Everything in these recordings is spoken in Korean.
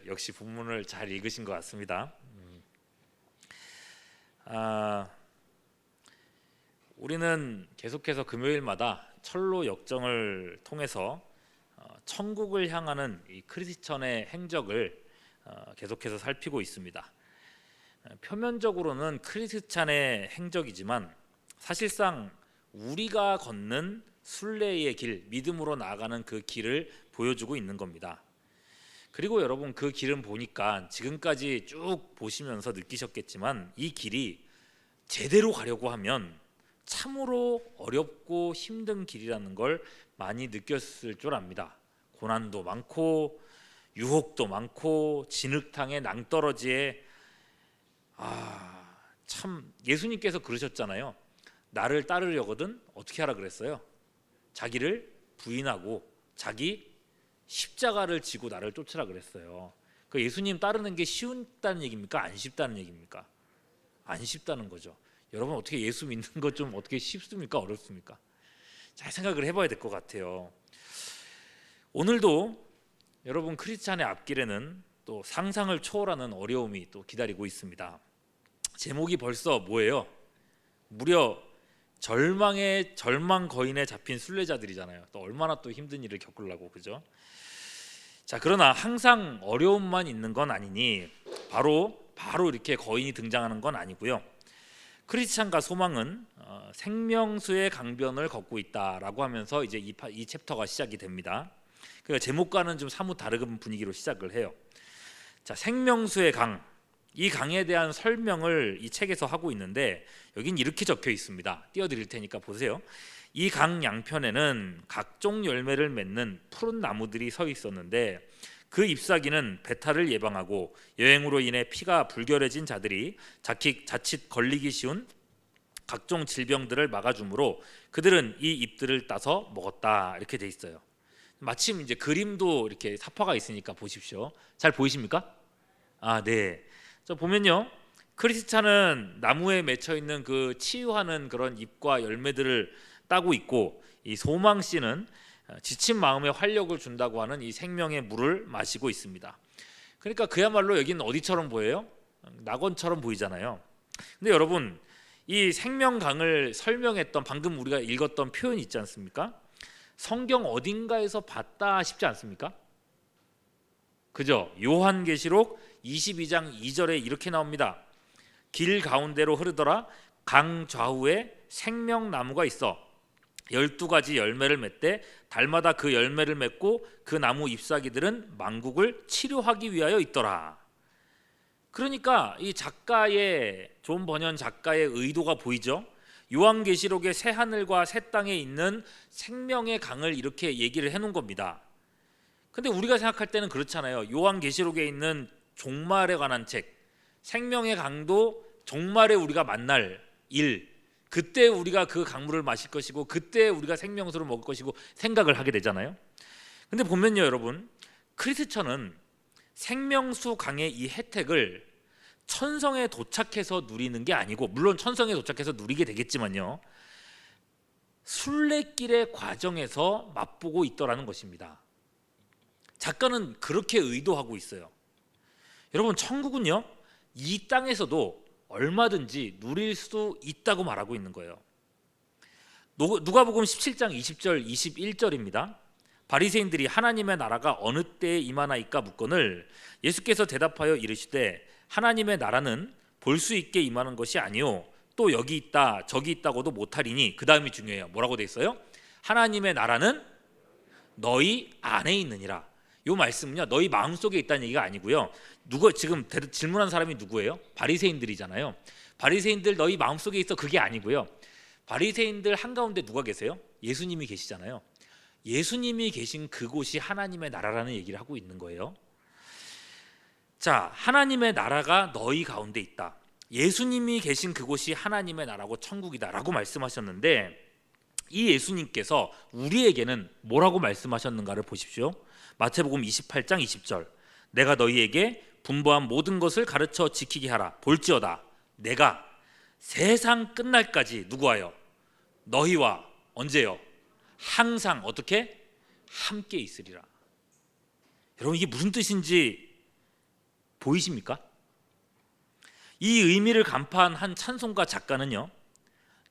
역시 본문을 잘 읽으신 것 같습니다. 우리는 계속해서 금요일마다 철로 역정을 통해서 천국을 향하는 이 크리스천의 행적을 계속해서 살피고 있습니다. 표면적으로는 크리스찬의 행적이지만 사실상 우리가 걷는 순례의 길, 믿음으로 나아가는 그 길을 보여주고 있는 겁니다. 그리고 여러분, 그 길은 보니까 지금까지 쭉 보시면서 느끼셨겠지만 이 길이 제대로 가려고 하면 참으로 어렵고 힘든 길이라는 걸 많이 느꼈을 줄 압니다. 고난도 많고 유혹도 많고 진흙탕에 낭떠러지에 참 예수님께서 그러셨잖아요. 나를 따르려거든 어떻게 하라 그랬어요? 자기를 부인하고 자기 십자가를 지고 나를 쫓으라 그랬어요. 그 예수님 따르는 게 쉽다는 얘기입니까? 안 쉽다는 얘기입니까? 안 쉽다는 거죠. 여러분, 어떻게 예수 믿는 것 좀 어떻게 쉽습니까? 어렵습니까? 잘 생각을 해봐야 될 것 같아요. 오늘도 여러분, 크리스찬의 앞길에는 또 상상을 초월하는 어려움이 또 기다리고 있습니다. 제목이 벌써 뭐예요? 무려 절망의 절망 거인에 잡힌 순례자들이잖아요. 또 얼마나 또 힘든 일을 겪으려고, 그죠? 자, 그러나 항상 어려움만 있는 건 아니니 바로 이렇게 거인이 등장하는 건 아니고요. 크리스찬과 소망은 생명수의 강변을 걷고 있다라고 하면서 이제 이 챕터가 시작이 됩니다. 그러니까 제목과는 좀 사뭇 다른 분위기로 시작을 해요. 자, 생명수의 강, 이 강에 대한 설명을 이 책에서 하고 있는데 여긴 이렇게 적혀 있습니다. 띄워드릴 테니까 보세요. 이 강 양편에는 각종 열매를 맺는 푸른 나무들이 서 있었는데 그 잎사귀는 배탈을 예방하고 여행으로 인해 피가 불결해진 자들이 자칫 걸리기 쉬운 각종 질병들을 막아주므로 그들은 이 잎들을 따서 먹었다, 이렇게 돼 있어요. 마침 이제 그림도 이렇게 사파가 있으니까 보십시오. 잘 보이십니까? 네. 저 보면요, 크리스찬은 나무에 맺혀 있는 그 치유하는 그런 잎과 열매들을 따고 있고, 이 소망 씨는 지친 마음에 활력을 준다고 하는 이 생명의 물을 마시고 있습니다. 그러니까 그야말로 여기는 어디처럼 보여요? 낙원처럼 보이잖아요. 근데 여러분, 이 생명강을 설명했던 방금 우리가 읽었던 표현 있지 않습니까? 성경 어딘가에서 봤다 싶지 않습니까? 그죠? 요한계시록 22장 2절에 이렇게 나옵니다. 길 가운데로 흐르더라. 강 좌우에 생명나무가 있어 12가지 열매를 맺되 달마다 그 열매를 맺고 그 나무 잎사귀들은 만국을 치료하기 위하여 있더라. 그러니까 이 존 버년 작가의 의도가 보이죠. 요한계시록의 새 하늘과 새 땅에 있는 생명의 강을 이렇게 얘기를 해놓은 겁니다. 근데 우리가 생각할 때는 그렇잖아요. 요한계시록에 있는 종말에 관한 책, 생명의 강도 종말에 우리가 만날 일, 그때 우리가 그 강물을 마실 것이고 그때 우리가 생명수를 먹을 것이고 생각을 하게 되잖아요. 근데 보면요, 여러분, 크리스천은 생명수 강의 이 혜택을 천성에 도착해서 누리는 게 아니고, 물론 천성에 도착해서 누리게 되겠지만요, 순례길의 과정에서 맛보고 있더라는 것입니다. 작가는 그렇게 의도하고 있어요. 여러분, 천국은요, 이 땅에서도 얼마든지 누릴 수 있다고 말하고 있는 거예요. 누가복음 17장 20절 21절입니다. 바리새인들이 하나님의 나라가 어느 때에 임하나이까 묻거늘 예수께서 대답하여 이르시되 하나님의 나라는 볼 수 있게 임하는 것이 아니요 또 여기 있다 저기 있다고도 못하리니, 그 다음이 중요해요. 뭐라고 돼 있어요? 하나님의 나라는 너희 안에 있느니라. 이 말씀은요, 너희 마음속에 있다는 얘기가 아니고요. 지금 질문한 사람이 누구예요? 바리새인들이잖아요. 바리새인들 너희 마음속에 있어, 그게 아니고요. 바리새인들 한가운데 누가 계세요? 예수님이 계시잖아요. 예수님이 계신 그곳이 하나님의 나라라는 얘기를 하고 있는 거예요. 자, 하나님의 나라가 너희 가운데 있다. 예수님이 계신 그곳이 하나님의 나라고 천국이다라고 말씀하셨는데, 이 예수님께서 우리에게는 뭐라고 말씀하셨는가를 보십시오. 마태복음 28장 20절. 내가 너희에게 분부한 모든 것을 가르쳐 지키게 하라. 볼지어다 내가 세상 끝날까지 누구와요? 너희와 언제요? 항상 어떻게? 함께 있으리라. 여러분 이게 무슨 뜻인지 보이십니까? 이 의미를 간파한 한 찬송가 작가는요,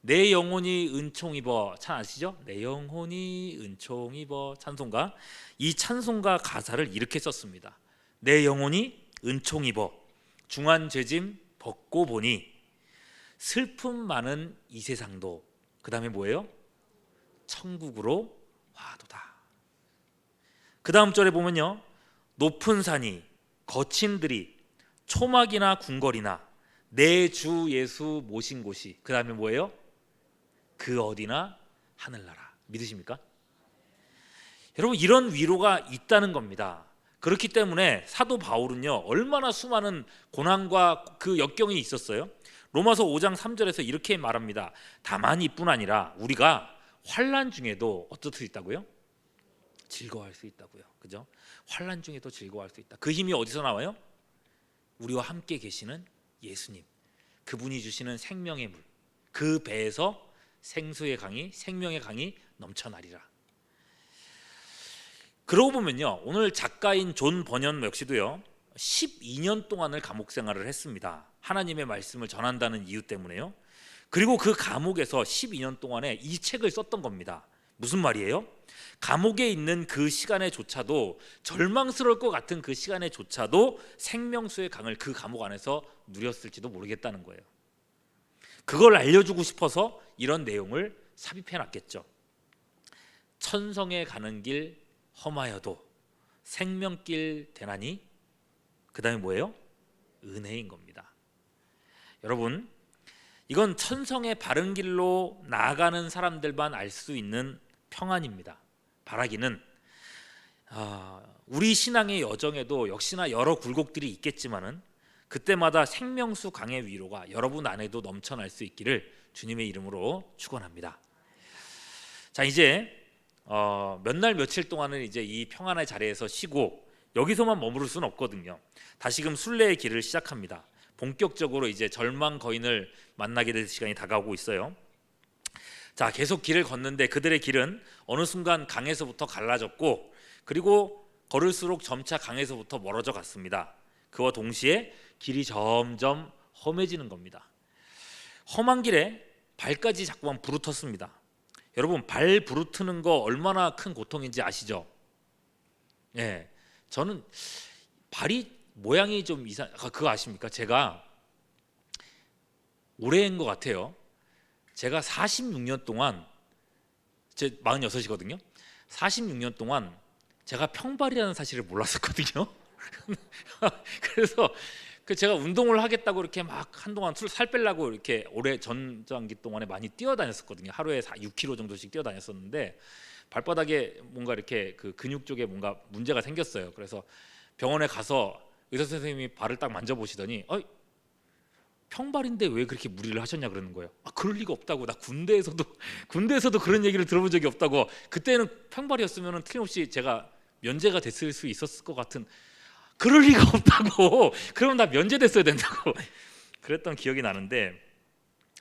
내 영혼이 은총 입어, 찬 아시죠? 내 영혼이 은총 입어 찬송가, 이 찬송가 가사를 이렇게 썼습니다. 내 영혼이 은총 입어 중한 죄짐 벗고 보니 슬픔 많은 이 세상도, 그 다음에 뭐예요? 천국으로 와도다. 그 다음 절에 보면요, 높은 산이 거친 들이 초막이나 궁궐이나 내 주 예수 모신 곳이, 그 다음에 뭐예요? 그 어디나 하늘나라. 믿으십니까? 여러분 이런 위로가 있다는 겁니다. 그렇기 때문에 사도 바울은요, 얼마나 수많은 고난과 그 역경이 있었어요. 로마서 5장 3절에서 이렇게 말합니다. 다만 이뿐 아니라 우리가 환난 중에도 어떨 수 있다고요? 즐거워할 수 있다고요. 그죠? 환난 중에도 즐거워할 수 있다. 그 힘이 어디서 나와요? 우리와 함께 계시는 예수님, 그분이 주시는 생명의 물, 그 배에서 생수의 강이, 생명의 강이 넘쳐나리라. 그러고 보면요, 오늘 작가인 존 버년 역시도요 12년 동안을 감옥 생활을 했습니다. 하나님의 말씀을 전한다는 이유 때문에요. 그리고 그 감옥에서 12년 동안에 이 책을 썼던 겁니다. 무슨 말이에요? 감옥에 있는 그 시간에조차도, 절망스러울 것 같은 그 시간에조차도 생명수의 강을 그 감옥 안에서 누렸을지도 모르겠다는 거예요. 그걸 알려주고 싶어서 이런 내용을 삽입해 놨겠죠. 천성에 가는 길 험하여도 생명길 되나니, 그 다음에 뭐예요? 은혜인 겁니다. 여러분, 이건 천성의 바른 길로 나아가는 사람들만 알 수 있는 평안입니다. 바라기는 우리 신앙의 여정에도 역시나 여러 굴곡들이 있겠지만은 그때마다 생명수 강의 위로가 여러분 안에도 넘쳐날 수 있기를 주님의 이름으로 축원합니다. 자, 이제 몇 날 며칠 동안은 이제 이 평안의 자리에서 쉬고 여기서만 머무를 수는 없거든요. 다시금 순례의 길을 시작합니다. 본격적으로 이제 절망 거인을 만나게 될 시간이 다가오고 있어요. 자, 계속 길을 걷는데 그들의 길은 어느 순간 강에서부터 갈라졌고, 그리고 걸을수록 점차 강에서부터 멀어져 갔습니다. 그와 동시에 길이 점점 험해지는 겁니다. 험한 길에 발까지 자꾸만 부르텄습니다. 여러분, 발 부르트는 거 얼마나 큰 고통인지 아시죠? 예, 저는 발이 모양이 좀 그거 아십니까? 제가 올해인 것 같아요. 제가 46년 동안, 제 46이거든요. 46년 동안 제가 평발이라는 사실을 몰랐었거든요. 그래서 제가 운동을 하겠다고 이렇게 막 한동안 살 빼려고 이렇게 올해 전장기 동안에 많이 뛰어다녔었거든요. 하루에 6km 정도씩 뛰어다녔었는데 발바닥에 뭔가 이렇게 그 근육 쪽에 뭔가 문제가 생겼어요. 그래서 병원에 가서 의사 선생님이 발을 딱 만져보시더니 평발인데 왜 그렇게 무리를 하셨냐 그러는 거예요. 그럴 리가 없다고. 나 군대에서도 그런 얘기를 들어본 적이 없다고. 그때는 평발이었으면 틀림없이 제가 면제가 됐을 수 있었을 것 같은, 그럴 리가 없다고. 그럼 나 면제됐어야 된다고. 그랬던 기억이 나는데,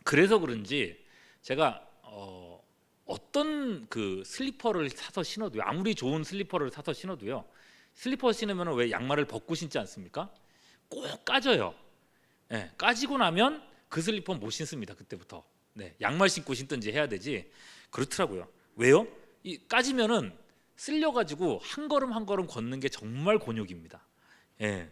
그래서 그런지 제가 어떤 그 슬리퍼를 사서 신어도요, 아무리 좋은 슬리퍼를 사서 신어도요, 슬리퍼 신으면 왜 양말을 벗고 신지 않습니까? 꼭 까져요. 네, 까지고 나면 그 슬리퍼 못 신습니다. 그때부터. 네, 양말 신고 신든지 해야 되지. 그렇더라고요. 왜요? 이 까지면은 쓸려가지고 한 걸음 한 걸음 걷는 게 정말 곤욕입니다. 예.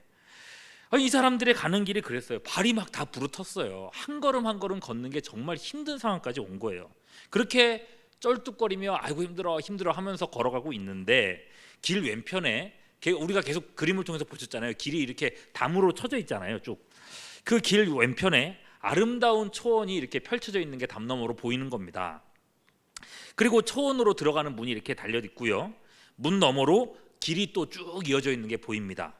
이 사람들의 가는 길이 그랬어요. 발이 막 다 부르텄어요. 한 걸음 한 걸음 걷는 게 정말 힘든 상황까지 온 거예요. 그렇게 쩔뚝거리며 아이고 힘들어 하면서 걸어가고 있는데, 길 왼편에 우리가 계속 그림을 통해서 보셨잖아요. 길이 이렇게 담으로 쳐져 있잖아요. 쭉. 그 길 왼편에 아름다운 초원이 이렇게 펼쳐져 있는 게 담 너머로 보이는 겁니다. 그리고 초원으로 들어가는 문이 이렇게 달려 있고요. 문 너머로 길이 또 쭉 이어져 있는 게 보입니다.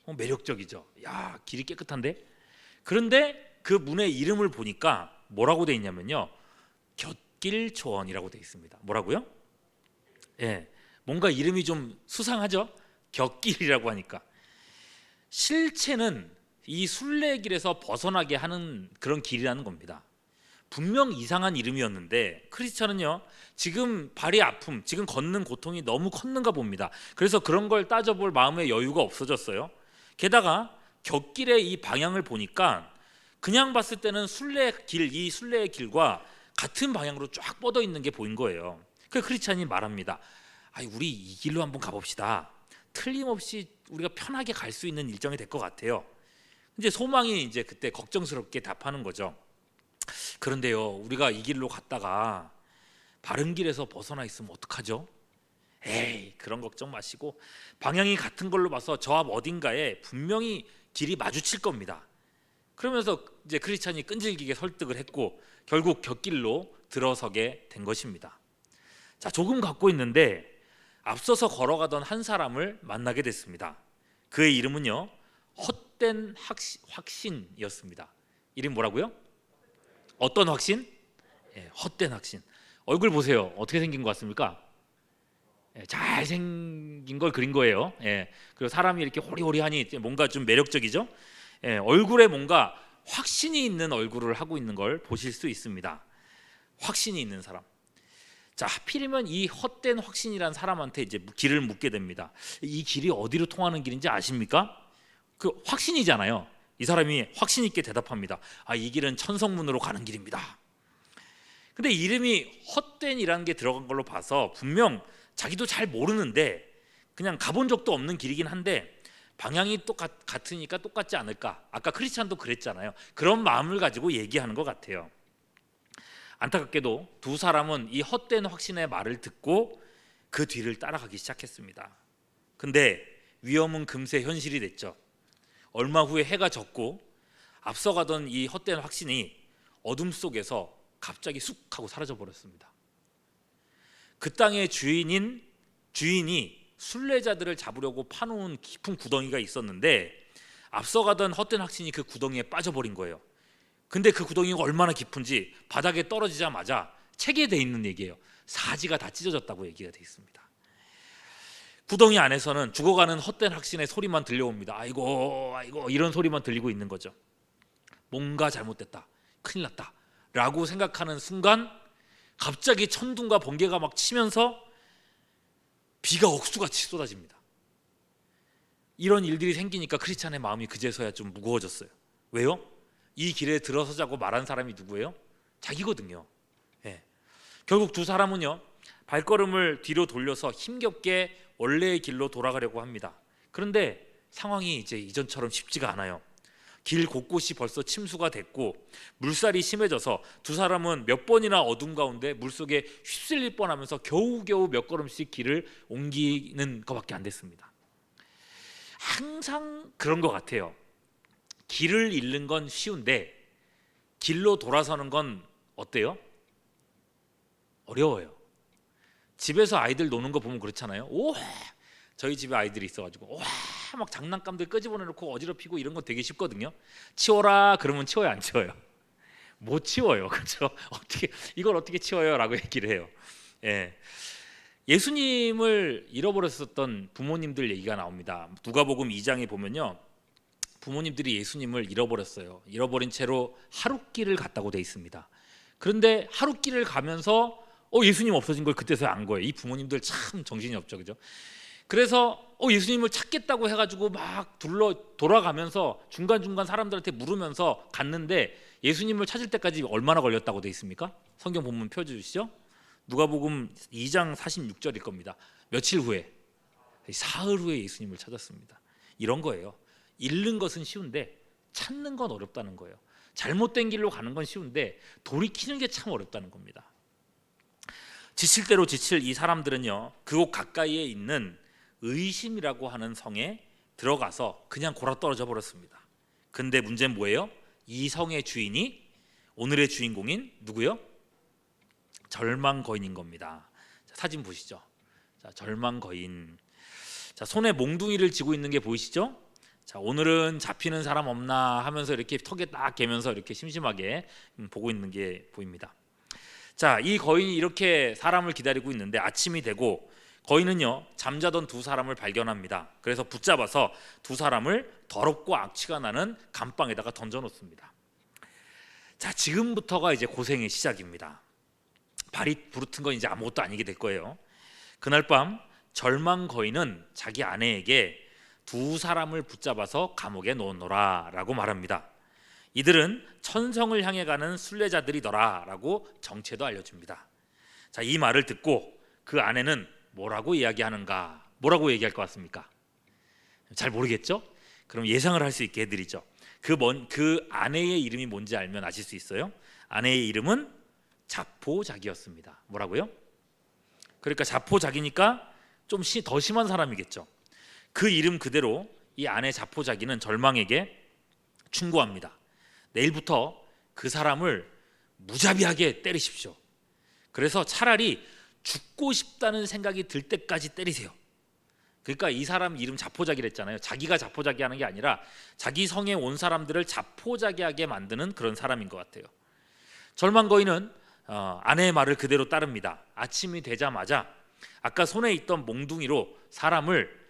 매력적이죠. 야, 길이 깨끗한데? 그런데 그 문의 이름을 보니까 뭐라고 돼 있냐면요, 곁길 초원이라고 돼 있습니다. 뭐라고요? 예, 뭔가 이름이 좀 수상하죠? 곁길이라고 하니까. 실체는 이 순례길에서 벗어나게 하는 그런 길이라는 겁니다. 분명 이상한 이름이었는데 크리스찬은요 지금 발이 아픔, 지금 걷는 고통이 너무 컸는가 봅니다. 그래서 그런 걸 따져볼 마음의 여유가 없어졌어요. 게다가 곁길의 이 방향을 보니까 그냥 봤을 때는 이 순례의 길과 같은 방향으로 쫙 뻗어 있는 게 보인 거예요. 그 크리스찬이 말합니다. 우리 이 길로 한번 가봅시다. 틀림없이 우리가 편하게 갈 수 있는 일정이 될 것 같아요. 이제 소망이 이제 그때 걱정스럽게 답하는 거죠. 그런데요, 우리가 이 길로 갔다가 바른 길에서 벗어나 있으면 어떡하죠? 에이, 그런 걱정 마시고 방향이 같은 걸로 봐서 저 앞 어딘가에 분명히 길이 마주칠 겁니다. 그러면서 이제 크리스찬이 끈질기게 설득을 했고 결국 곁길로 들어서게 된 것입니다. 자, 조금 갖고 있는데 앞서서 걸어가던 한 사람을 만나게 됐습니다. 그의 이름은요, 헛된 확신이었습니다. 이름 뭐라고요? 어떤 확신? 헛된 확신. 얼굴 보세요. 어떻게 생긴 것 같습니까? 잘생긴 걸 그린 거예요. 그리고 사람이 이렇게 호리호리하니 뭔가 좀 매력적이죠. 얼굴에 뭔가 확신이 있는 얼굴을 하고 있는 걸 보실 수 있습니다. 확신이 있는 사람. 자, 하필이면 이 헛된 확신이라는 사람한테 이제 길을 묻게 됩니다. 이 길이 어디로 통하는 길인지 아십니까? 그 확신이잖아요. 이 사람이 확신 있게 대답합니다. 이 길은 천성문으로 가는 길입니다. 근데 이름이 헛된이라는 게 들어간 걸로 봐서 분명 자기도 잘 모르는데 그냥 가본 적도 없는 길이긴 한데 방향이 같으니까 똑같지 않을까. 아까 크리스찬도 그랬잖아요. 그런 마음을 가지고 얘기하는 것 같아요. 안타깝게도 두 사람은 이 헛된 확신의 말을 듣고 그 뒤를 따라가기 시작했습니다. 근데 위험은 금세 현실이 됐죠. 얼마 후에 해가 졌고 앞서가던 이 헛된 확신이 어둠 속에서 갑자기 쑥 하고 사라져 버렸습니다. 그 땅의 주인이 순례자들을 잡으려고 파놓은 깊은 구덩이가 있었는데 앞서가던 헛된 확신이 그 구덩이에 빠져버린 거예요. 근데 그 구덩이가 얼마나 깊은지 바닥에 떨어지자마자 책에 돼 있는 얘기예요. 사지가 다 찢어졌다고 얘기가 돼 있습니다. 구덩이 안에서는 죽어가는 헛된 확신의 소리만 들려옵니다. 아이고 아이고 이런 소리만 들리고 있는 거죠. 뭔가 잘못됐다, 큰일 났다 라고 생각하는 순간 갑자기 천둥과 번개가 막 치면서 비가 억수같이 쏟아집니다. 이런 일들이 생기니까 크리스찬의 마음이 그제서야 좀 무거워졌어요. 왜요? 이 길에 들어서자고 말한 사람이 누구예요? 자기거든요. 결국 두 사람은요 발걸음을 뒤로 돌려서 힘겹게 원래의 길로 돌아가려고 합니다. 그런데 상황이 이제 이전처럼 쉽지가 않아요. 길 곳곳이 벌써 침수가 됐고 물살이 심해져서 두 사람은 몇 번이나 어둠 가운데 물속에 휩쓸릴 뻔하면서 겨우겨우 몇 걸음씩 길을 옮기는 것밖에 안 됐습니다. 항상 그런 것 같아요. 길을 잃는 건 쉬운데 길로 돌아서는 건 어때요? 어려워요. 집에서 아이들 노는 거 보면 그렇잖아요. 저희 집에 아이들이 있어가지고 막 장난감들 끄집어내놓고 어지럽히고 이런 거 되게 쉽거든요. 치워라 그러면 치워요, 안 치워요? 못 치워요, 그렇죠? 이걸 어떻게 치워요?라고 얘기를 해요. 예수님을 잃어버렸었던 부모님들 얘기가 나옵니다. 누가복음 2장에 보면요, 부모님들이 예수님을 잃어버렸어요. 잃어버린 채로 하룻길을 갔다고 돼 있습니다. 그런데 하룻길을 가면서 예수님 없어진 걸 그때서야 안 거예요. 이 부모님들 참 정신이 없죠, 그죠? 그래서 예수님을 찾겠다고 해가지고 막 돌아가면서 중간중간 사람들한테 물으면서 갔는데 예수님을 찾을 때까지 얼마나 걸렸다고 돼 있습니까? 성경 본문 펴주시죠. 누가복음 2장 46절일 겁니다. 며칠 후에, 사흘 후에 예수님을 찾았습니다. 이런 거예요. 잃는 것은 쉬운데 찾는 건 어렵다는 거예요. 잘못된 길로 가는 건 쉬운데 돌이키는 게 참 어렵다는 겁니다. 지칠 대로 지칠 이 사람들은요, 그곳 가까이에 있는 의심이라고 하는 성에 들어가서 그냥 골아떨어져 버렸습니다. 근데 문제는 뭐예요? 이 성의 주인이 오늘의 주인공인 누구요? 절망 거인인 겁니다. 자, 사진 보시죠. 자, 절망 거인. 자, 손에 몽둥이를 쥐고 있는 게 보이시죠? 자, 오늘은 잡히는 사람 없나 하면서 이렇게 턱에 딱 개면서 이렇게 심심하게 보고 있는 게 보입니다. 자, 이 거인이 이렇게 사람을 기다리고 있는데 아침이 되고 거인은요 잠자던 두 사람을 발견합니다. 그래서 붙잡아서 두 사람을 더럽고 악취가 나는 감방에다가 던져놓습니다. 자, 지금부터가 이제 고생의 시작입니다. 발이 부르튼 건 이제 아무것도 아니게 될 거예요. 그날 밤 절망 거인은 자기 아내에게 두 사람을 붙잡아서 감옥에 넣어놓으라 라고 말합니다. 이들은 천성을 향해 가는 순례자들이더라 라고 정체도 알려줍니다. 자, 이 말을 듣고 그 아내는 뭐라고 이야기하는가? 뭐라고 얘기할 것 같습니까? 잘 모르겠죠? 그럼 예상을 할 수 있게 해드리죠. 그 아내의 이름이 뭔지 알면 아실 수 있어요. 아내의 이름은 자포자기였습니다. 뭐라고요? 그러니까 자포자기니까 좀 더 심한 사람이겠죠. 그 이름 그대로 이 아내 자포자기는 절망에게 충고합니다. 내일부터 그 사람을 무자비하게 때리십시오. 그래서 차라리 죽고 싶다는 생각이 들 때까지 때리세요. 그러니까 이 사람 이름 자포자기랬잖아요. 자기가 자포자기하는 게 아니라 자기 성에 온 사람들을 자포자기하게 만드는 그런 사람인 것 같아요. 절망 거인은 아내의 말을 그대로 따릅니다. 아침이 되자마자 아까 손에 있던 몽둥이로 사람을,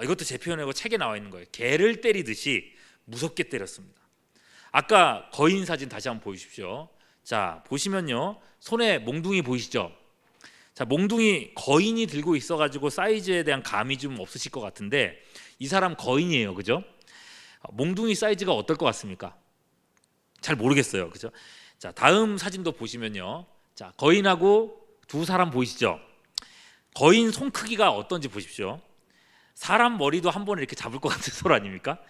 이것도 제 표현이고 책에 나와 있는 거예요, 개를 때리듯이 무섭게 때렸습니다. 아까 거인 사진 다시 한번 보여주십시오. 자, 보시면요, 손에 몽둥이 보이시죠? 자, 몽둥이 거인이 들고 있어가지고 사이즈에 대한 감이 좀 없으실 것 같은데 이 사람 거인이에요, 그죠? 몽둥이 사이즈가 어떨 것 같습니까? 잘 모르겠어요, 그죠? 자, 다음 사진도 보시면요, 자, 거인하고 두 사람 보이시죠? 거인 손 크기가 어떤지 보십시오. 사람 머리도 한 번에 이렇게 잡을 것 같은 손 아닙니까?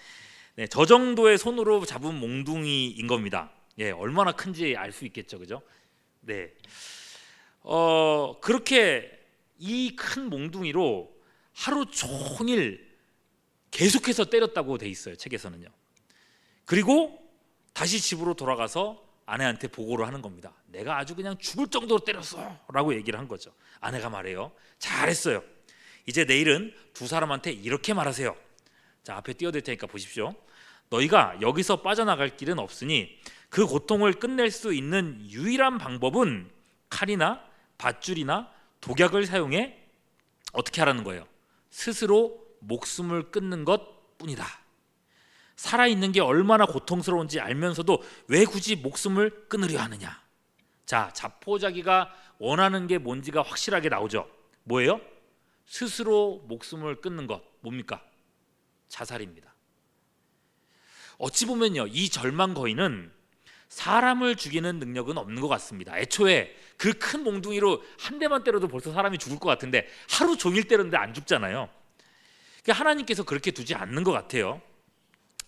네, 저 정도의 손으로 잡은 몽둥이인 겁니다. 예, 얼마나 큰지 알 수 있겠죠, 그죠? 네. 그렇게 이 큰 몽둥이로 하루 종일 계속해서 때렸다고 돼 있어요, 책에서는요. 그리고 다시 집으로 돌아가서 아내한테 보고를 하는 겁니다. 내가 아주 그냥 죽을 정도로 때렸어 라고 얘기를 한 거죠. 아내가 말해요. 잘했어요. 이제 내일은 두 사람한테 이렇게 말하세요. 자, 앞에 띄워드릴 테니까 보십시오. 너희가 여기서 빠져나갈 길은 없으니 그 고통을 끝낼 수 있는 유일한 방법은 칼이나 밧줄이나 독약을 사용해 어떻게 하라는 거예요? 스스로 목숨을 끊는 것뿐이다. 살아있는 게 얼마나 고통스러운지 알면서도 왜 굳이 목숨을 끊으려 하느냐. 자, 자포자기가 원하는 게 뭔지가 확실하게 나오죠. 뭐예요? 스스로 목숨을 끊는 것. 뭡니까? 자살입니다. 어찌 보면요, 이 절망 거인은 사람을 죽이는 능력은 없는 것 같습니다. 애초에 그 큰 몽둥이로 한 대만 때려도 벌써 사람이 죽을 것 같은데 하루 종일 때렸는데 안 죽잖아요. 그러니까 하나님께서 그렇게 두지 않는 것 같아요.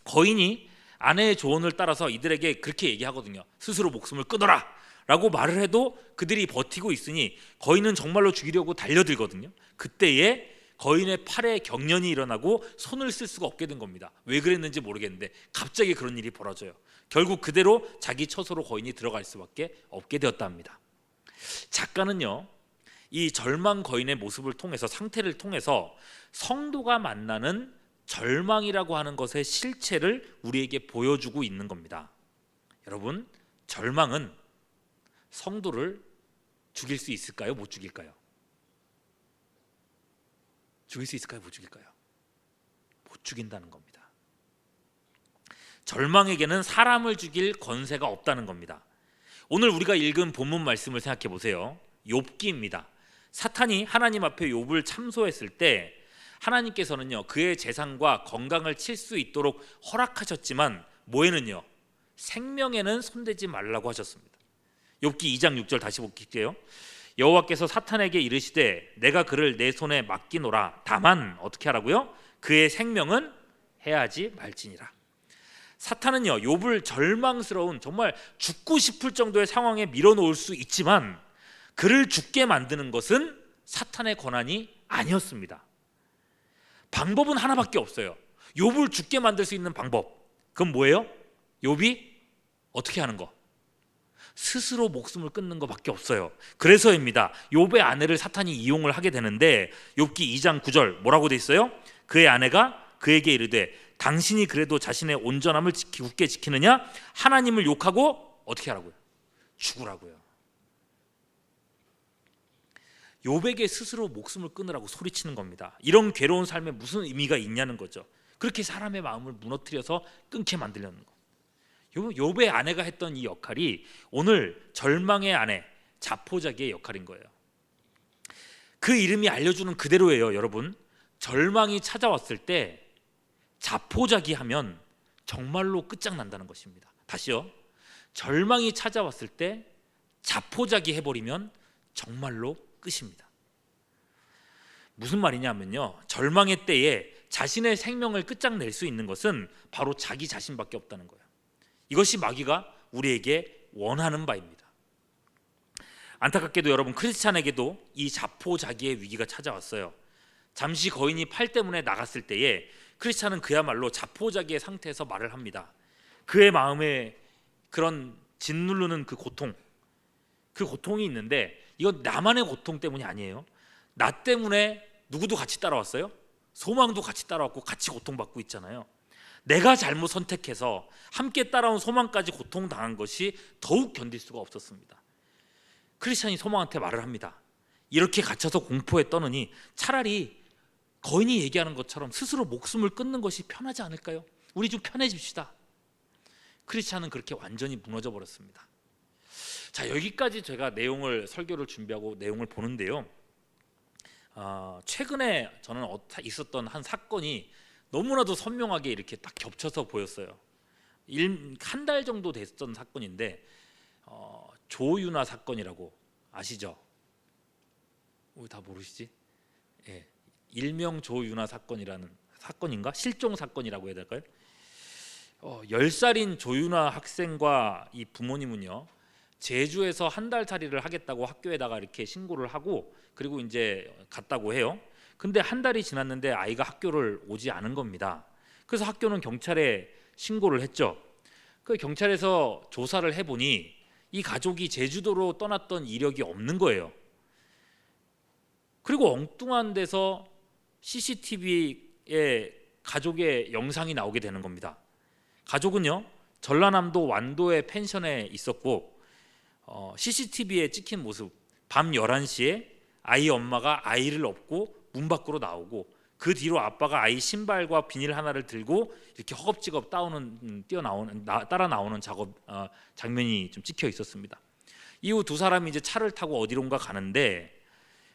거인이 아내의 조언을 따라서 이들에게 그렇게 얘기하거든요. 스스로 목숨을 끊어라 라고 말을 해도 그들이 버티고 있으니 거인은 정말로 죽이려고 달려들거든요. 그때에 거인의 팔에 경련이 일어나고 손을 쓸 수가 없게 된 겁니다. 왜 그랬는지 모르겠는데 갑자기 그런 일이 벌어져요. 결국 그대로 자기 처소로 거인이 들어갈 수밖에 없게 되었다 합니다. 작가는요, 이 절망 거인의 모습을 통해서, 상태를 통해서 성도가 만나는 절망이라고 하는 것의 실체를 우리에게 보여주고 있는 겁니다. 여러분, 절망은 성도를 죽일 수 있을까요? 못 죽일까요? 죽일 수 있을까요? 못 죽일까요? 못 죽인다는 겁니다. 절망에게는 사람을 죽일 권세가 없다는 겁니다. 오늘 우리가 읽은 본문 말씀을 생각해 보세요. 욥기입니다. 사탄이 하나님 앞에 욥을 참소했을 때 하나님께서는요, 그의 재산과 건강을 칠 수 있도록 허락하셨지만 뭐에는요? 생명에는 손대지 말라고 하셨습니다. 욥기 2장 6절 다시 볼게요. 여호와께서 사탄에게 이르시되 내가 그를 내 손에 맡기노라. 다만 어떻게 하라고요? 그의 생명은 해하지 말지니라. 사탄은요, 욥을 절망스러운, 정말 죽고 싶을 정도의 상황에 밀어놓을 수 있지만 그를 죽게 만드는 것은 사탄의 권한이 아니었습니다. 방법은 하나밖에 없어요. 욥을 죽게 만들 수 있는 방법. 그건 뭐예요? 욥이 어떻게 하는 거? 스스로 목숨을 끊는 것밖에 없어요. 그래서입니다. 욥의 아내를 사탄이 이용을 하게 되는데 욥기 2장 9절 뭐라고 돼 있어요? 그의 아내가 그에게 이르되 당신이 그래도 자신의 온전함을 굳게 지키느냐? 하나님을 욕하고 어떻게 하라고요? 죽으라고요. 욥에게 스스로 목숨을 끊으라고 소리치는 겁니다. 이런 괴로운 삶에 무슨 의미가 있냐는 거죠. 그렇게 사람의 마음을 무너뜨려서 끊게 만들려는 거. 욥의 아내가 했던 이 역할이 오늘 절망의 아내, 자포자기의 역할인 거예요. 그 이름이 알려주는 그대로예요, 여러분. 절망이 찾아왔을 때 자포자기하면 정말로 끝장난다는 것입니다. 다시요. 절망이 찾아왔을 때 자포자기 해버리면 정말로 끝입니다. 무슨 말이냐면요, 절망의 때에 자신의 생명을 끝장낼 수 있는 것은 바로 자기 자신밖에 없다는 거예요. 이것이 마귀가 우리에게 원하는 바입니다. 안타깝게도 여러분, 크리스찬에게도 이 자포자기의 위기가 찾아왔어요. 잠시 거인이 팔 때문에 나갔을 때에 크리스찬은 그야말로 자포자기의 상태에서 말을 합니다. 그의 마음에 그런 짓누르는 그 고통이 있는데, 이건 나만의 고통 때문이 아니에요. 나 때문에 누구도 같이 따라왔어요. 소망도 같이 따라왔고 같이 고통받고 있잖아요. 내가 잘못 선택해서 함께 따라온 소망까지 고통당한 것이 더욱 견딜 수가 없었습니다. 크리스찬이 소망한테 말을 합니다. 이렇게 갇혀서 공포에 떠느니 차라리 거인이 얘기하는 것처럼 스스로 목숨을 끊는 것이 편하지 않을까요? 우리 좀 편해집시다. 크리스찬은 그렇게 완전히 무너져 버렸습니다. 자, 여기까지 제가 설교를 준비하고 내용을 보는데요, 최근에 저는 있었던 한 사건이 너무나도 선명하게 이렇게 딱 겹쳐서 보였어요. 한 달 정도 됐던 사건인데, 조윤아 사건이라고 아시죠? 왜 다 모르시지? 예, 일명 조윤아 사건이라는 사건인가? 실종 사건이라고 해야 될까요? 10살인 조윤아 학생과 이 부모님은요, 제주에서 한 달 살이를 하겠다고 학교에다가 이렇게 신고를 하고, 그리고 이제 갔다고 해요. 근데 한 달이 지났는데 아이가 학교를 오지 않은 겁니다. 그래서 학교는 경찰에 신고를 했죠. 그 경찰에서 조사를 해보니 이 가족이 제주도로 떠났던 이력이 없는 거예요. 그리고 엉뚱한 데서 CCTV에 가족의 영상이 나오게 되는 겁니다. 가족은요, 전라남도 완도의 펜션에 있었고, CCTV에 찍힌 모습, 밤 11시에 아이 엄마가 아이를 업고 문 밖으로 나오고, 그 뒤로 아빠가 아이 신발과 비닐 하나를 들고 이렇게 허겁지겁 따라 나오는 장면이 좀 찍혀 있었습니다. 이후 두 사람이 이제 차를 타고 어디론가 가는데,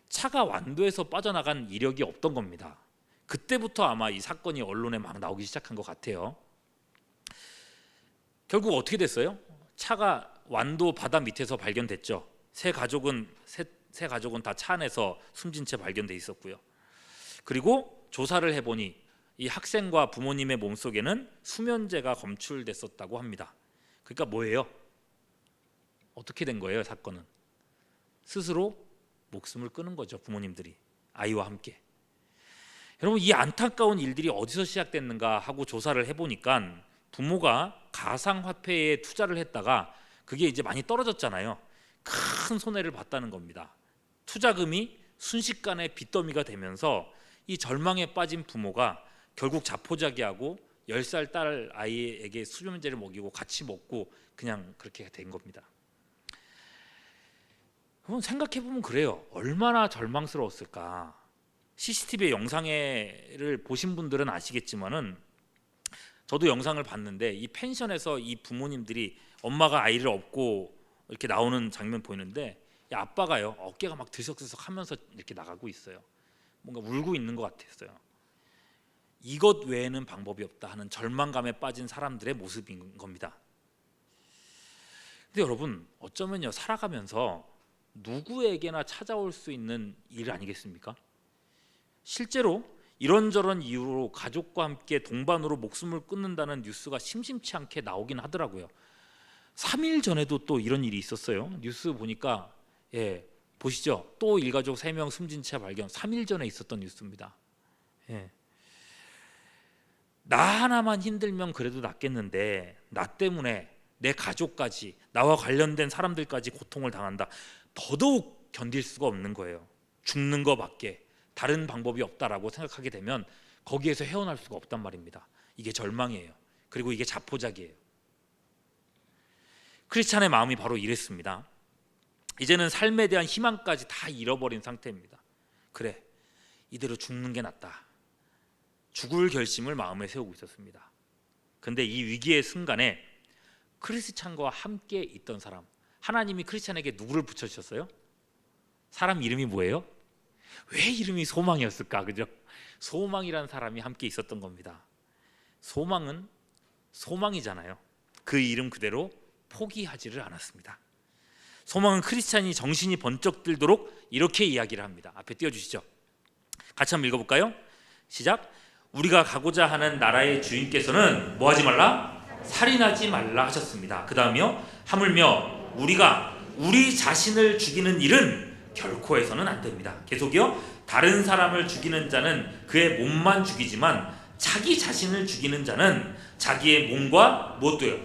차가 완도에서 빠져나간 이력이 없던 겁니다. 그때부터 아마 이 사건이 언론에 막 나오기 시작한 것 같아요. 결국 어떻게 됐어요? 차가 완도 바다 밑에서 발견됐죠. 세 가족은 다 차 안에서 숨진 채 발견돼 있었고요. 그리고 조사를 해보니 이 학생과 부모님의 몸속에는 수면제가 검출됐었다고 합니다. 그러니까 뭐예요? 어떻게 된 거예요, 사건은? 스스로 목숨을 끊은 거죠, 부모님들이 아이와 함께. 여러분, 이 안타까운 일들이 어디서 시작됐는가 하고 조사를 해보니까 부모가 가상화폐에 투자를 했다가 그게 이제 많이 떨어졌잖아요. 큰 손해를 봤다는 겁니다. 투자금이 순식간에 빚더미가 되면서 이 절망에 빠진 부모가 결국 자포자기하고 10살 딸 아이에게 수면제를 먹이고 같이 먹고 그냥 그렇게 된 겁니다. 그럼 생각해보면 그래요. 얼마나 절망스러웠을까. CCTV 영상을 보신 분들은 아시겠지만은, 저도 영상을 봤는데 이 펜션에서 이 부모님들이 엄마가 아이를 업고 이렇게 나오는 장면 보이는데, 이 아빠가요, 어깨가 막 들썩들썩 하면서 이렇게 나가고 있어요. 뭔가 울고 있는 것 같았어요. 이것 외에는 방법이 없다 하는 절망감에 빠진 사람들의 모습인 겁니다. 근데 여러분, 어쩌면요, 살아가면서 누구에게나 찾아올 수 있는 일 아니겠습니까? 실제로 이런저런 이유로 가족과 함께 동반으로 목숨을 끊는다는 뉴스가 심심치 않게 나오긴 하더라고요. 3일 전에도 또 이런 일이 있었어요. 뉴스 보니까, 보시죠. 또 일가족 3명 숨진 채 발견. 3일 전에 있었던 뉴스입니다. 나 하나만 힘들면 그래도 낫겠는데, 나 때문에 내 가족까지, 나와 관련된 사람들까지 고통을 당한다. 더더욱 견딜 수가 없는 거예요. 죽는 것밖에 다른 방법이 없다라고 생각하게 되면 거기에서 헤어날 수가 없단 말입니다. 이게 절망이에요. 그리고 이게 자포자기예요. 크리스찬의 마음이 바로 이랬습니다. 이제는 삶에 대한 희망까지 다 잃어버린 상태입니다. 그래, 이대로 죽는 게 낫다. 죽을 결심을 마음에 세우고 있었습니다. 근데 이 위기의 순간에 크리스찬과 함께 있던 사람, 하나님이 크리스찬에게 누구를 붙여주셨어요? 사람 이름이 뭐예요? 왜 이름이 소망이었을까? 그죠? 소망이란 사람이 함께 있었던 겁니다. 소망은 소망이잖아요. 그 이름 그대로 포기하지를 않았습니다. 소망은 크리스찬이 정신이 번쩍 들도록 이렇게 이야기를 합니다. 앞에 띄워주시죠. 같이 한번 읽어볼까요? 시작. 우리가 가고자 하는 나라의 주인께서는 뭐 하지 말라? 살인하지 말라 하셨습니다. 그 다음이요. 하물며 우리가 우리 자신을 죽이는 일은 결코 해서는 안 됩니다. 계속이요. 다른 사람을 죽이는 자는 그의 몸만 죽이지만 자기 자신을 죽이는 자는 자기의 몸과 무엇도요?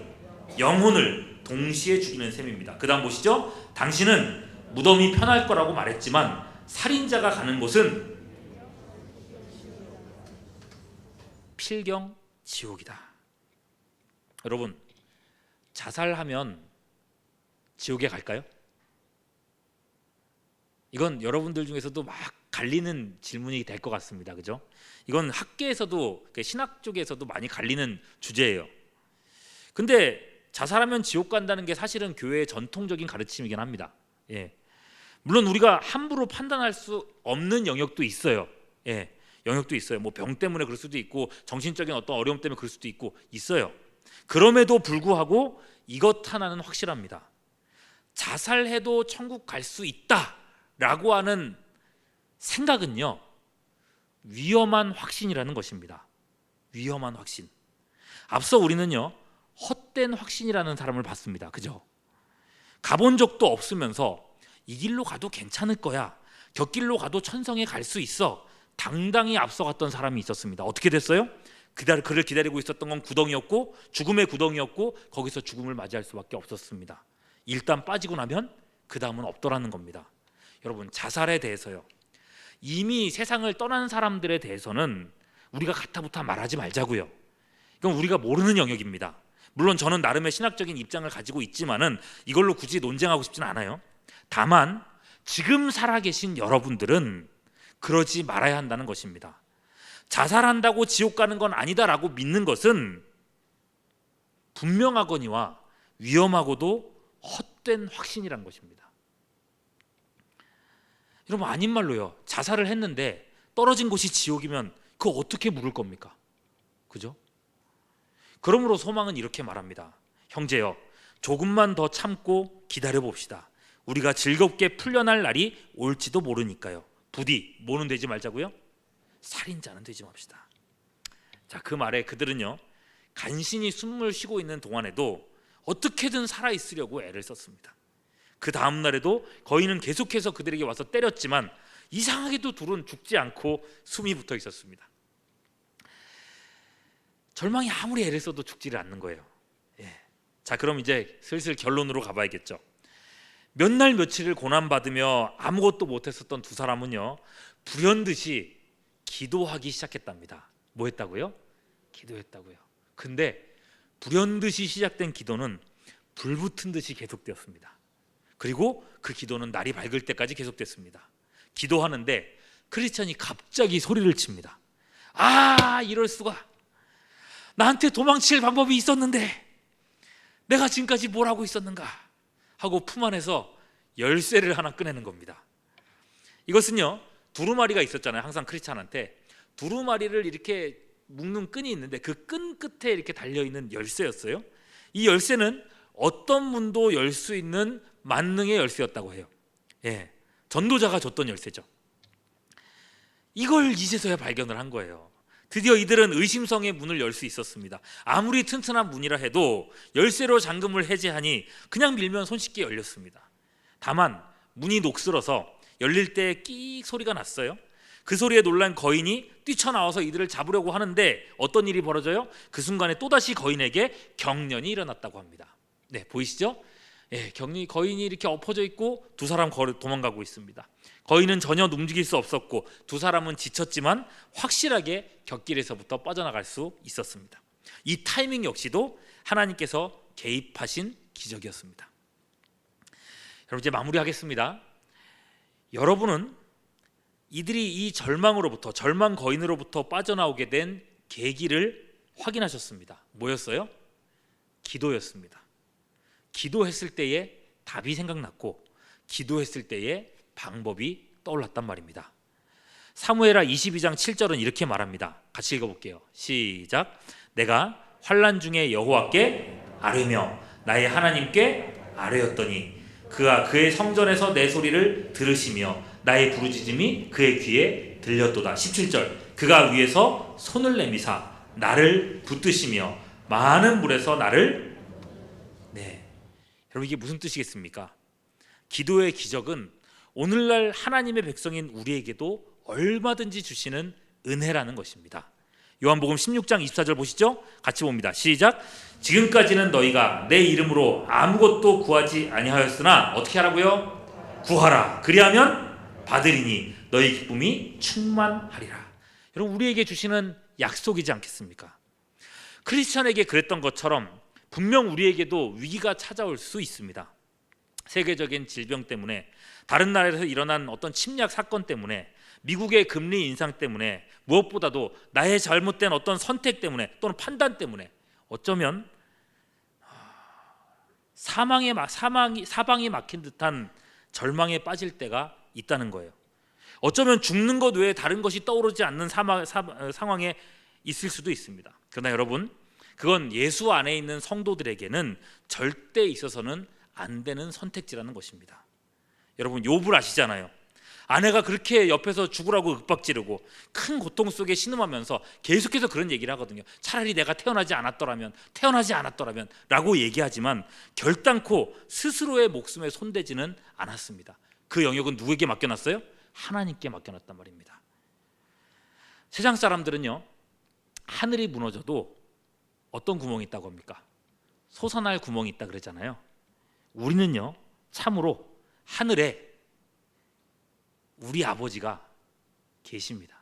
영혼을 동시에 죽이는 셈입니다. 그 다음 보시죠. 당신은 무덤이 편할 거라고 말했지만 살인자가 가는 곳은 필경 지옥이다. 여러분, 자살하면 지옥에 갈까요? 이건 여러분들 중에서도 막 갈리는 질문이 될 것 같습니다. 그죠? 이건 학계에서도, 신학 쪽에서도 많이 갈리는 주제예요. 근데 자살하면 지옥 간다는 게 사실은 교회의 전통적인 가르침이긴 합니다. 예. 물론 우리가 함부로 판단할 수 없는 영역도 있어요. 예. 영역도 있어요. 뭐 병 때문에 그럴 수도 있고 정신적인 어떤 어려움 때문에 그럴 수도 있어요. 그럼에도 불구하고 이것 하나는 확실합니다. 자살해도 천국 갈 수 있다라고 하는 생각은요, 위험한 확신이라는 것입니다. 위험한 확신. 앞서 우리는요, 헛된 확신이라는 사람을 봤습니다. 그죠? 가본 적도 없으면서 이 길로 가도 괜찮을 거야, 곁길로 가도 천성에 갈 수 있어, 당당히 앞서갔던 사람이 있었습니다. 어떻게 됐어요? 그를 기다리고 있었던 건 구덩이였고, 죽음의 구덩이였고, 거기서 죽음을 맞이할 수밖에 없었습니다. 일단 빠지고 나면 그 다음은 없더라는 겁니다. 여러분, 자살에 대해서요, 이미 세상을 떠난 사람들에 대해서는 우리가 가타부타 말하지 말자고요. 이건 우리가 모르는 영역입니다. 물론 저는 나름의 신학적인 입장을 가지고 있지만은 이걸로 굳이 논쟁하고 싶지는 않아요. 다만 지금 살아계신 여러분들은 그러지 말아야 한다는 것입니다. 자살한다고 지옥 가는 건 아니다라고 믿는 것은 분명하거니와 위험하고도 헛된 확신이란 것입니다. 여러분, 아닌 말로요, 자살을 했는데 떨어진 곳이 지옥이면 그거 어떻게 물을 겁니까? 그죠? 그러므로 소망은 이렇게 말합니다. 형제여, 조금만 더 참고 기다려 봅시다. 우리가 즐겁게 풀려날 날이 올지도 모르니까요. 부디 뭐는 되지 말자고요? 살인자는 되지 맙시다. 자, 그 말에 그들은요, 간신히 숨을 쉬고 있는 동안에도 어떻게든 살아 있으려고 애를 썼습니다. 그 다음 날에도 거인은 계속해서 그들에게 와서 때렸지만 이상하게도 둘은 죽지 않고 숨이 붙어 있었습니다. 절망이 아무리 애를 써도 죽지를 않는 거예요. 예. 자, 그럼 이제 슬슬 결론으로 가봐야겠죠. 몇 날 며칠을 고난받으며 아무것도 못했었던 두 사람은요, 불현듯이 기도하기 시작했답니다. 뭐 했다고요? 기도했다고요. 근데 불현듯이 시작된 기도는 불붙은 듯이 계속되었습니다. 그리고 그 기도는 날이 밝을 때까지 계속됐습니다. 기도하는데 크리스찬이 갑자기 소리를 칩니다. 아, 이럴 수가. 나한테 도망칠 방법이 있었는데 내가 지금까지 뭘 하고 있었는가 하고 품 안에서 열쇠를 하나 꺼내는 겁니다. 이것은요, 두루마리가 있었잖아요. 항상 크리스찬한테 두루마리를 이렇게 묶는 끈이 있는데 그 끈 끝에 이렇게 달려있는 열쇠였어요. 이 열쇠는 어떤 문도 열 수 있는 만능의 열쇠였다고 해요. 예, 전도자가 줬던 열쇠죠. 이걸 이제서야 발견을 한 거예요. 드디어 이들은 의심성의 문을 열 수 있었습니다. 아무리 튼튼한 문이라 해도 열쇠로 잠금을 해제하니 그냥 밀면 손쉽게 열렸습니다. 다만 문이 녹슬어서 열릴 때 끼익 소리가 났어요. 그 소리에 놀란 거인이 뛰쳐나와서 이들을 잡으려고 하는데 어떤 일이 벌어져요? 그 순간에 또다시 거인에게 경련이 일어났다고 합니다. 네, 보이시죠? 예, 거인이 이렇게 엎어져 있고 두 사람 도망가고 있습니다. 거인은 전혀 움직일 수 없었고 두 사람은 지쳤지만 확실하게 곁길에서부터 빠져나갈 수 있었습니다. 이 타이밍 역시도 하나님께서 개입하신 기적이었습니다. 여러분, 이제 마무리하겠습니다. 여러분은 이들이 이 절망 거인으로부터 빠져나오게 된 계기를 확인하셨습니다. 뭐였어요? 기도였습니다. 기도했을 때에 답이 생각났고 기도했을 때에 방법이 떠올랐단 말입니다. 사무엘하 22장 7절은 이렇게 말합니다. 같이 읽어볼게요. 시작. 내가 환난 중에 여호와께 아뢰며 나의 하나님께 아뢰었더니 그가 그의 성전에서 내 소리를 들으시며 나의 부르짖음이 그의 귀에 들렸도다. 17절. 그가 위에서 손을 내미사 나를 붙드시며 많은 물에서 나를 여러분 이게 무슨 뜻이겠습니까? 기도의 기적은 오늘날 하나님의 백성인 우리에게도 얼마든지 주시는 은혜라는 것입니다. 요한복음 16장 24절 보시죠. 같이 봅니다. 시작. 지금까지는 너희가 내 이름으로 아무것도 구하지 아니하였으나 어떻게 하라고요? 구하라. 그리하면 받으리니 너희 기쁨이 충만하리라. 여러분 우리에게 주시는 약속이지 않겠습니까? 크리스천에게 그랬던 것처럼 분명 우리에게도 위기가 찾아올 수 있습니다. 세계적인 질병 때문에, 다른 나라에서 일어난 어떤 침략 사건 때문에, 미국의 금리 인상 때문에, 무엇보다도 나의 잘못된 어떤 선택 때문에 또는 판단 때문에 어쩌면 사방이 막힌 듯한 절망에 빠질 때가 있다는 거예요. 어쩌면 죽는 것 외에 다른 것이 떠오르지 않는 상황에 있을 수도 있습니다. 그러나 여러분, 그건 예수 안에 있는 성도들에게는 절대 있어서는 안 되는 선택지라는 것입니다. 여러분 욥을 아시잖아요. 아내가 그렇게 옆에서 죽으라고 윽박지르고 큰 고통 속에 신음하면서 계속해서 그런 얘기를 하거든요. 차라리 내가 태어나지 않았더라면 라고 얘기하지만 결단코 스스로의 목숨에 손대지는 않았습니다. 그 영역은 누구에게 맡겨놨어요? 하나님께 맡겨놨단 말입니다. 세상 사람들은요, 하늘이 무너져도 어떤 구멍이 있다고 합니까? 솟아날 구멍이 있다 그러잖아요. 우리는요, 참으로 하늘에 우리 아버지가 계십니다.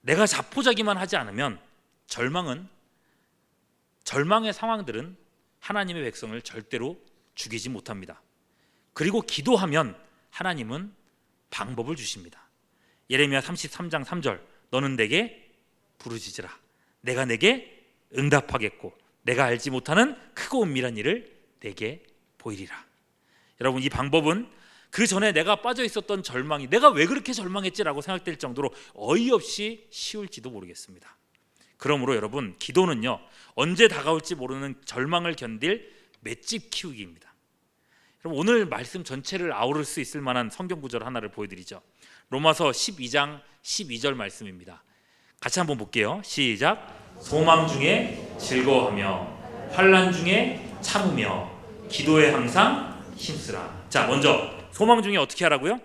내가 자포자기만 하지 않으면 절망의 상황들은 하나님의 백성을 절대로 죽이지 못합니다. 그리고 기도하면 하나님은 방법을 주십니다. 예레미야 33장 3절. 너는 내게 부르짖으라. 내가 내게 응답하겠고 내가 알지 못하는 크고 은밀한 일을 내게 보이리라. 여러분 이 방법은 그 전에 내가 빠져 있었던 절망이 내가 왜 그렇게 절망했지라고 생각될 정도로 어이없이 쉬울지도 모르겠습니다. 그러므로 여러분 기도는요, 언제 다가올지 모르는 절망을 견딜 맷집 키우기입니다. 여러분 오늘 말씀 전체를 아우를 수 있을 만한 성경 구절 하나를 보여드리죠. 로마서 12장 12절 말씀입니다. 같이 한번 볼게요. 시작. 소망 중에 즐거워하며 환난 중에 참으며 기도에 항상 힘쓰라. 자, 먼저 소망 중에 어떻게 하라고요?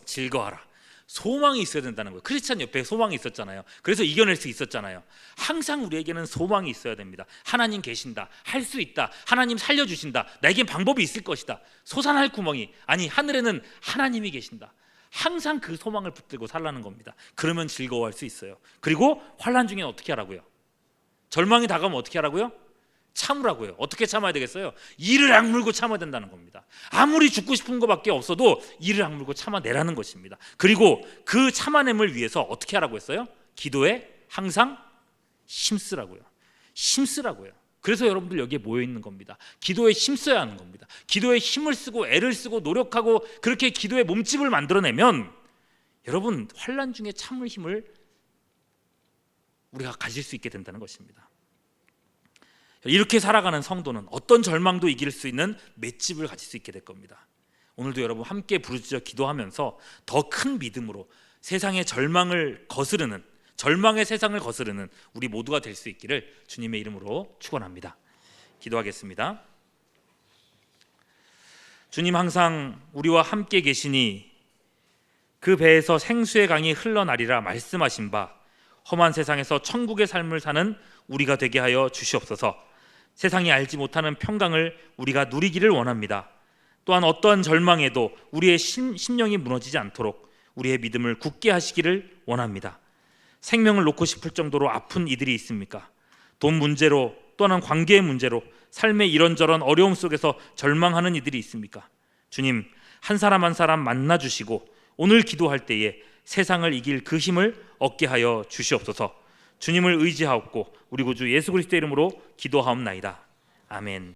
즐거워하라. 소망이 있어야 된다는 거예요. 크리스찬 옆에 소망이 있었잖아요. 그래서 이겨낼 수 있었잖아요. 항상 우리에게는 소망이 있어야 됩니다. 하나님 계신다. 할 수 있다. 하나님 살려주신다. 나에겐 방법이 있을 것이다. 솟아날 구멍이, 아니 하늘에는 하나님이 계신다. 항상 그 소망을 붙들고 살라는 겁니다. 그러면 즐거워할 수 있어요. 그리고 환난 중에는 어떻게 하라고요? 절망이 다가오면 어떻게 하라고요? 참으라고요. 어떻게 참아야 되겠어요? 이를 악물고 참아야 된다는 겁니다. 아무리 죽고 싶은 것밖에 없어도 이를 악물고 참아내라는 것입니다. 그리고 그 참아냄을 위해서 어떻게 하라고 했어요? 기도에 항상 힘쓰라고요. 힘쓰라고요. 그래서 여러분들 여기에 모여 있는 겁니다. 기도에 힘써야 하는 겁니다. 기도에 힘을 쓰고 애를 쓰고 노력하고 그렇게 기도의 몸집을 만들어내면 여러분 환난 중에 참을 힘을 우리가 가질 수 있게 된다는 것입니다. 이렇게 살아가는 성도는 어떤 절망도 이길 수 있는 맷집을 가질 수 있게 될 겁니다. 오늘도 여러분 함께 부르짖어 기도하면서 더 큰 믿음으로 세상의 절망의 세상을 거스르는 우리 모두가 될 수 있기를 주님의 이름으로 축원합니다. 기도하겠습니다. 주님 항상 우리와 함께 계시니 그 배에서 생수의 강이 흘러나리라 말씀하신 바 험한 세상에서 천국의 삶을 사는 우리가 되게 하여 주시옵소서. 세상이 알지 못하는 평강을 우리가 누리기를 원합니다. 또한 어떠한 절망에도 우리의 심령이 무너지지 않도록 우리의 믿음을 굳게 하시기를 원합니다. 생명을 놓고 싶을 정도로 아픈 이들이 있습니까? 돈 문제로 또는 관계의 문제로 삶의 이런저런 어려움 속에서 절망하는 이들이 있습니까? 주님, 한 사람 한 사람 만나주시고 오늘 기도할 때에 세상을 이길 그 힘을 얻게 하여 주시옵소서. 주님을 의지하옵고 우리 구주 예수 그리스도의 이름으로 기도하옵나이다. 아멘.